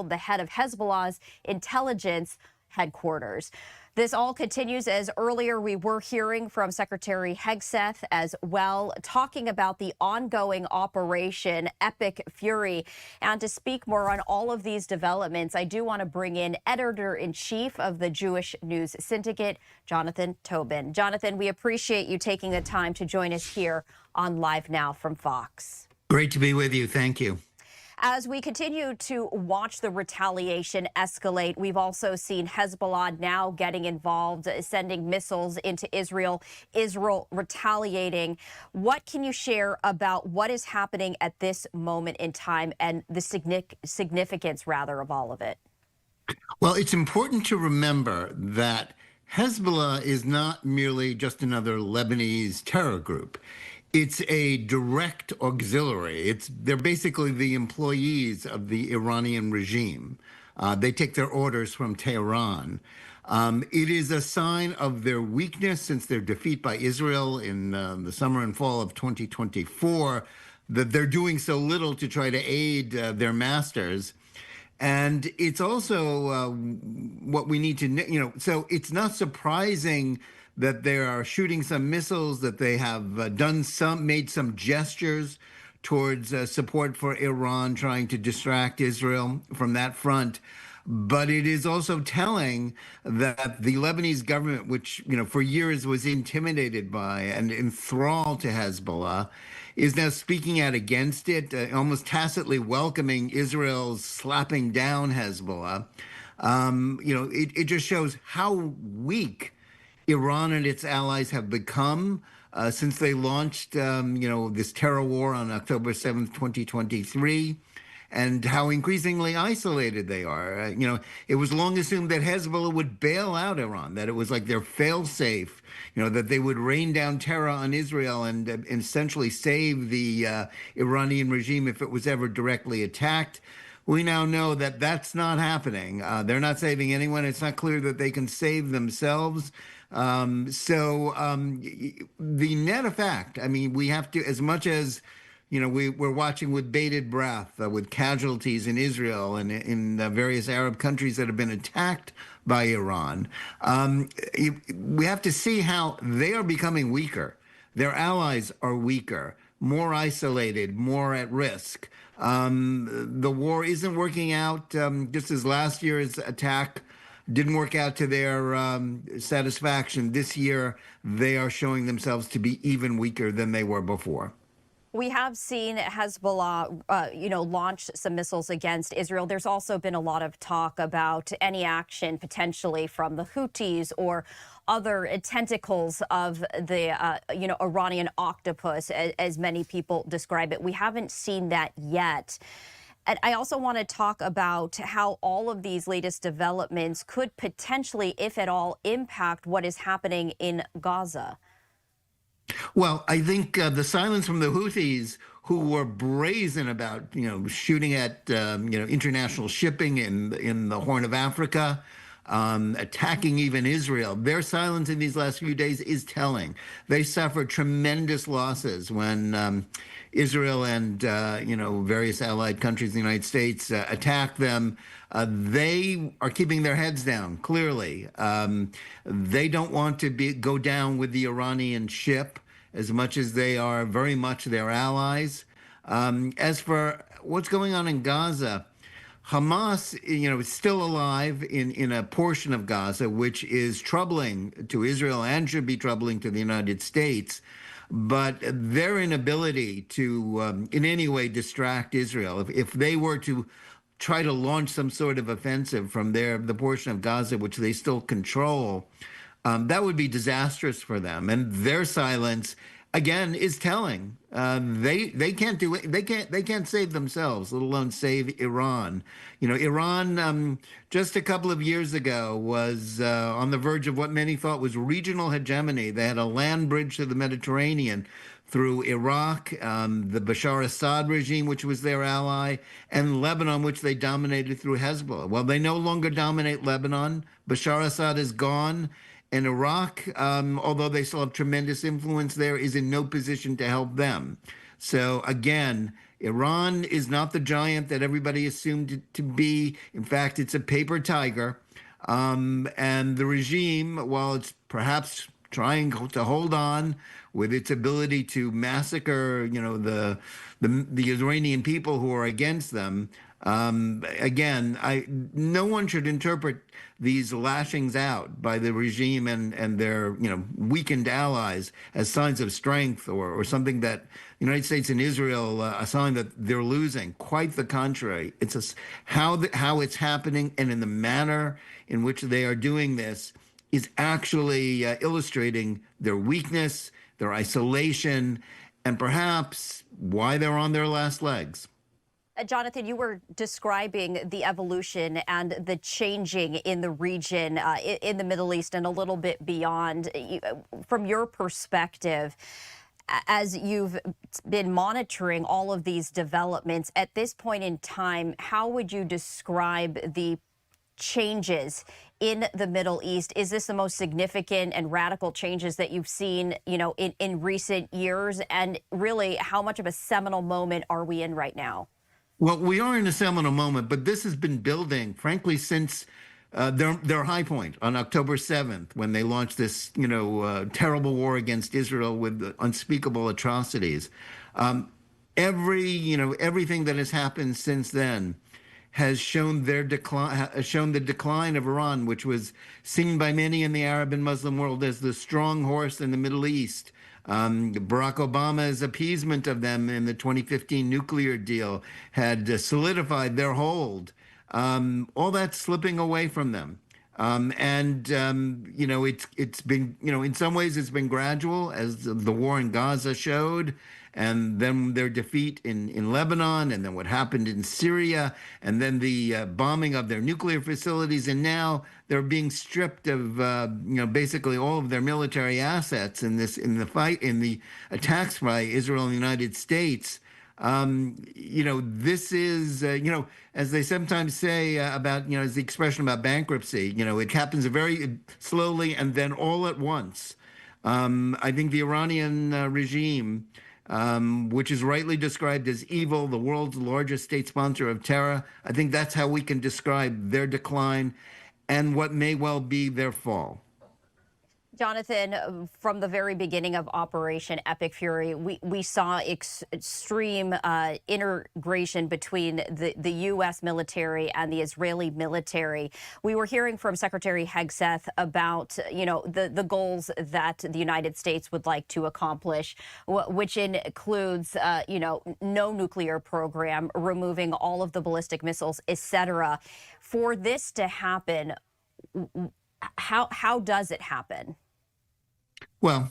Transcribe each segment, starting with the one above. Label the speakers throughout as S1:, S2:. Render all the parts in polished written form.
S1: killed the head of Hezbollah's intelligence headquarters. This all continues as earlier we were hearing from Secretary Hegseth as well, talking about the ongoing Operation Epic Fury. And to speak more on all of these developments, I do want to bring in Editor-in-Chief of the Jewish News Syndicate, Jonathan Tobin. Jonathan, we appreciate you taking the time to join us here on Live Now from Fox.
S2: Great to be with you. Thank you.
S1: As we continue to watch the retaliation escalate, we've also seen Hezbollah now getting involved, sending missiles into Israel, Israel retaliating. What can you share about what is happening at this moment in time and the significance, rather, of all of it?
S2: Well, it's important to remember that Hezbollah is not merely just another Lebanese terror group. It's a direct auxiliary. They're basically the employees of the Iranian regime. They take their orders from Tehran. It is a sign of their weakness since their defeat by Israel in the summer and fall of 2024, that they're doing so little to try to aid their masters. And it's also what we need to, so it's not surprising that they are shooting some missiles, that they have made some gestures towards support for Iran, trying to distract Israel from that front. But it is also telling that the Lebanese government, which, for years was intimidated by and enthralled to Hezbollah, is now speaking out against it, almost tacitly welcoming Israel's slapping down Hezbollah. It just shows how weak Iran and its allies have become since they launched, this terror war on October 7th, 2023, and how increasingly isolated they are. It was long assumed that Hezbollah would bail out Iran, that it was like their fail-safe, that they would rain down terror on Israel and essentially save the Iranian regime if it was ever directly attacked. We now know that that's not happening. They're not saving anyone. It's not clear that they can save themselves. The net effect, we have to, as much as, we're watching with bated breath with casualties in Israel and in various Arab countries that have been attacked by Iran. We have to see how they are becoming weaker. Their allies are weaker, more isolated, more at risk. The war isn't working out, just as last year's attack didn't work out to their satisfaction. This year, they are showing themselves to be even weaker than they were before.
S1: We have seen Hezbollah, launch some missiles against Israel. There's also been a lot of talk about any action potentially from the Houthis or other tentacles of the, Iranian octopus, as many people describe it. We haven't seen that yet. And I also want to talk about how all of these latest developments could potentially, if at all, impact what is happening in Gaza.
S2: Well, I think the silence from the Houthis, who were brazen about, shooting at, international shipping in the Horn of Africa, attacking even Israel. Their silence in these last few days is telling. They suffered tremendous losses when Israel and, various allied countries, the United States, attacked them. They are keeping their heads down, clearly. They don't want to go down with the Iranian ship as much as they are very much their allies. As for what's going on in Gaza, Hamas, is still alive in a portion of Gaza, which is troubling to Israel and should be troubling to the United States. But their inability to in any way distract Israel, if they were to try to launch some sort of offensive from the portion of Gaza which they still control, that would be disastrous for them. And their silence, again, is telling. They can't do it. They can't save themselves, let alone save Iran. Iran just a couple of years ago was on the verge of what many thought was regional hegemony. They had a land bridge to the Mediterranean through Iraq, the Bashar Assad regime, which was their ally, and Lebanon, which they dominated through Hezbollah. Well, they no longer dominate Lebanon. Bashar Assad is gone. And Iraq, although they still have tremendous influence there, is in no position to help them. So again, Iran is not the giant that everybody assumed it to be. In fact, it's a paper tiger. And the regime, while it's perhaps trying to hold on with its ability to massacre, the Iranian people who are against them. Again, no one should interpret these lashings out by the regime and their weakened allies as signs of strength or something that the United States and Israel a sign that they're losing. Quite the contrary. It's how it's happening and in the manner in which they are doing this is actually illustrating their weakness, their isolation, and perhaps why they're on their last legs.
S1: Jonathan, you were describing the evolution and the changing in the region, in the Middle East, and a little bit beyond. From your perspective, as you've been monitoring all of these developments, at this point in time, how would you describe the changes in the Middle East? Is this the most significant and radical changes that you've seen, in recent years? And really, how much of a seminal moment are we in right now?
S2: Well, we are in a seminal moment, but this has been building, frankly, since their high point on October 7th, when they launched this, terrible war against Israel with unspeakable atrocities. Everything that has happened since then has shown their decline, shown the decline of Iran, which was seen by many in the Arab and Muslim world as the strong horse in the Middle East. Barack Obama's appeasement of them in the 2015 nuclear deal had solidified their hold. All that's slipping away from them. It's been, in some ways it's been gradual, as the war in Gaza showed, and then their defeat in Lebanon, and then what happened in Syria, and then the bombing of their nuclear facilities, and now they're being stripped of, basically all of their military assets in the attacks by Israel and the United States. This is, as they sometimes say about, is the expression about bankruptcy. It happens very slowly and then all at once. I think the Iranian regime, which is rightly described as evil, the world's largest state sponsor of terror, I think that's how we can describe their decline and what may well be their fall.
S1: Jonathan, from the very beginning of Operation Epic Fury, we saw extreme integration between the U.S. military and the Israeli military. We were hearing from Secretary Hegseth about, the goals that the United States would like to accomplish, which includes, no nuclear program, removing all of the ballistic missiles, etc. For this to happen, how does it happen?
S2: Well,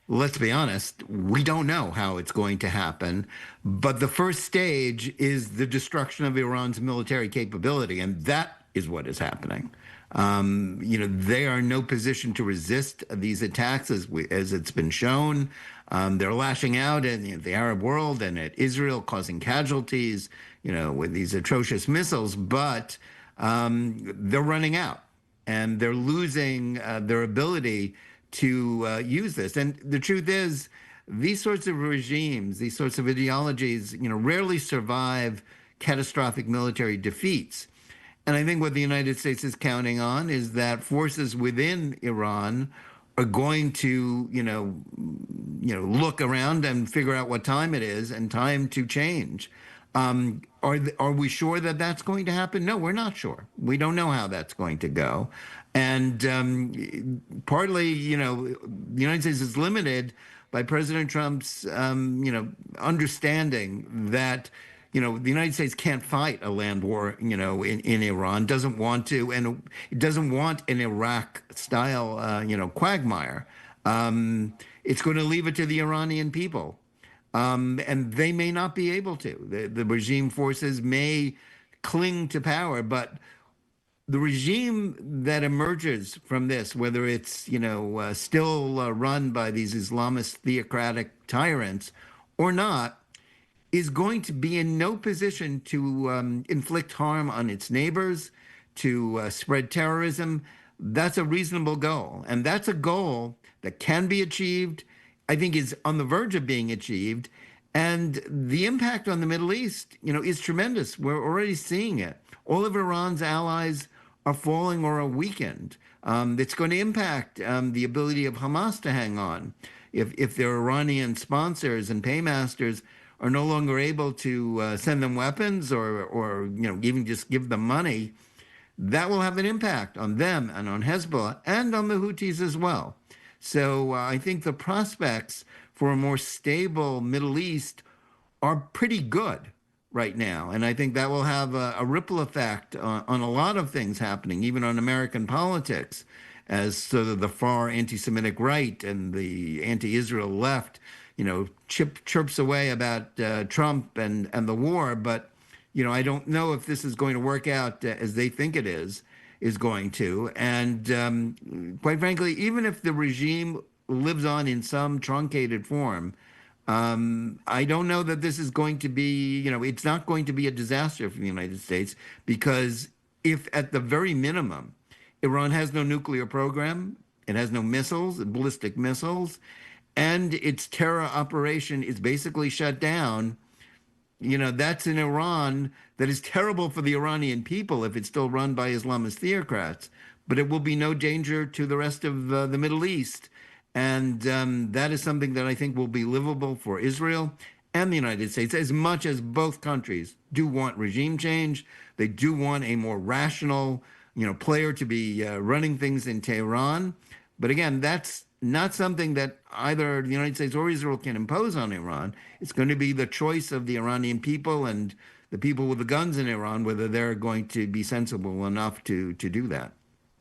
S2: let's be honest, we don't know how it's going to happen. But the first stage is the destruction of Iran's military capability, and that is what is happening. They are in no position to resist these attacks, as it's been shown. They're lashing out in the Arab world and at Israel, causing casualties, with these atrocious missiles. But they're running out, and they're losing their ability to use this. And the truth is, these sorts of regimes, these sorts of ideologies, rarely survive catastrophic military defeats. And I think what the United States is counting on is that forces within Iran are going to, look around and figure out what time it is and time to change. Are we sure that that's going to happen? No, we're not sure. We don't know how that's going to go. And partly, the United States is limited by President Trump's, understanding that, the United States can't fight a land war, in Iran, doesn't want to, and it doesn't want an Iraq-style, quagmire. It's going to leave it to the Iranian people. And they may not be able to. The regime forces may cling to power, but the regime that emerges from this, whether it's still run by these Islamist theocratic tyrants or not, is going to be in no position to inflict harm on its neighbors, to spread terrorism. That's a reasonable goal, and that's a goal that can be achieved. I think is on the verge of being achieved, And the impact on the Middle East, is tremendous. We're already seeing it. All of Iran's allies are falling or are weakened. It's going to impact the ability of Hamas to hang on. If their Iranian sponsors and paymasters are no longer able to send them weapons or even just give them money, that will have an impact on them and on Hezbollah and on the Houthis as well. So I think the prospects for a more stable Middle East are pretty good right now. And I think that will have a ripple effect on a lot of things happening, even on American politics, as sort of the far anti-Semitic right and the anti-Israel left, chirps away about Trump and the war. But, I don't know if this is going to work out as they think it is going to. And quite frankly, even if the regime lives on in some truncated form, I don't know that this is going to be, it's not going to be a disaster for the United States, because if at the very minimum, Iran has no nuclear program, it has no missiles, ballistic missiles, and its terror operation is basically shut down, that's an Iran that is terrible for the Iranian people if it's still run by Islamist theocrats, but it will be no danger to the rest of the Middle East. And that is something that I think will be livable for Israel and the United States, as much as both countries do want regime change. They do want a more rational, player to be running things in Tehran. But again, that's not something that either the United States or Israel can impose on Iran. It's going to be the choice of the Iranian people and the people with the guns in Iran, whether they're going to be sensible enough to do that.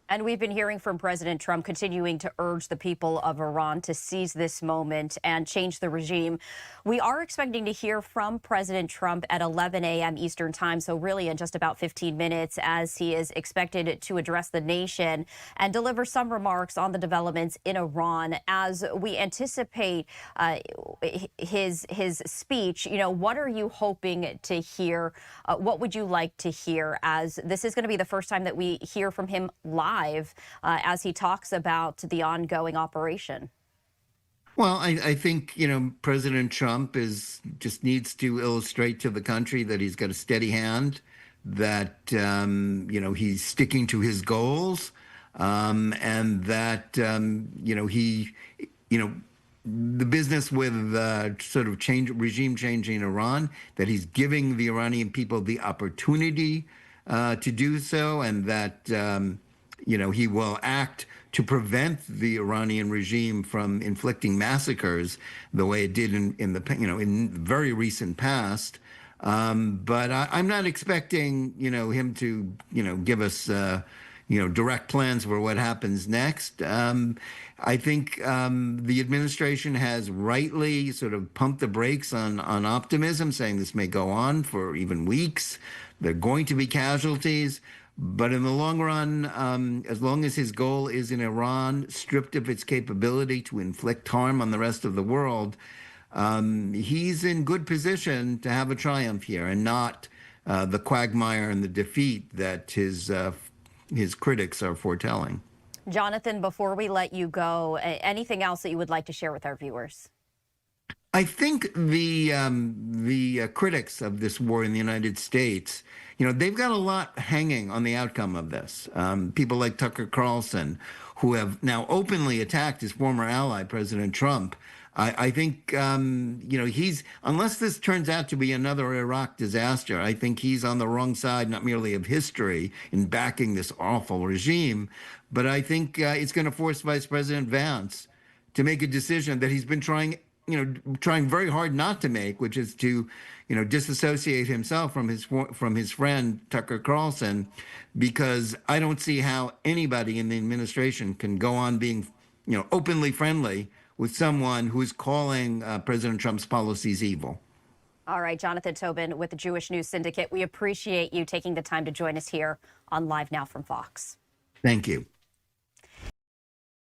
S1: And we've been hearing from President Trump continuing to urge the people of Iran to seize this moment and change the regime. We are expecting to hear from President Trump at 11 a.m. Eastern time, so really in just about 15 minutes, as he is expected to address the nation and deliver some remarks on the developments in Iran. As we anticipate his speech, what are you hoping to hear? What would you like to hear, as this is going to be the first time that we hear from him live as he talks about the ongoing operation?
S2: Well, I think, President Trump just needs to illustrate to the country that he's got a steady hand, that, he's sticking to his goals, and that, the business with sort of regime change in Iran, that he's giving the Iranian people the opportunity to do so, and that, he will act to prevent the Iranian regime from inflicting massacres the way it did in the very recent past. But I'm not expecting him to give us direct plans for what happens next. I think the administration has rightly sort of pumped the brakes on optimism, saying this may go on for even weeks. There are going to be casualties. But in the long run, as long as his goal is in Iran, stripped of its capability to inflict harm on the rest of the world, he's in good position to have a triumph here, and not the quagmire and the defeat that his critics are foretelling.
S1: Jonathan, before we let you go, anything else that you would like to share with our viewers?
S2: I think the critics of this war in the United States, they've got a lot hanging on the outcome of this. People like Tucker Carlson, who have now openly attacked his former ally, President Trump. I think, unless this turns out to be another Iraq disaster, I think he's on the wrong side, not merely of history in backing this awful regime, but I think it's going to force Vice President Vance to make a decision that he's been trying very hard not to make, which is to, disassociate himself from his friend Tucker Carlson, because I don't see how anybody in the administration can go on being, openly friendly with someone who's calling President Trump's policies evil.
S1: All right, Jonathan Tobin with the Jewish News Syndicate. We appreciate you taking the time to join us here on Live Now from Fox.
S2: Thank you.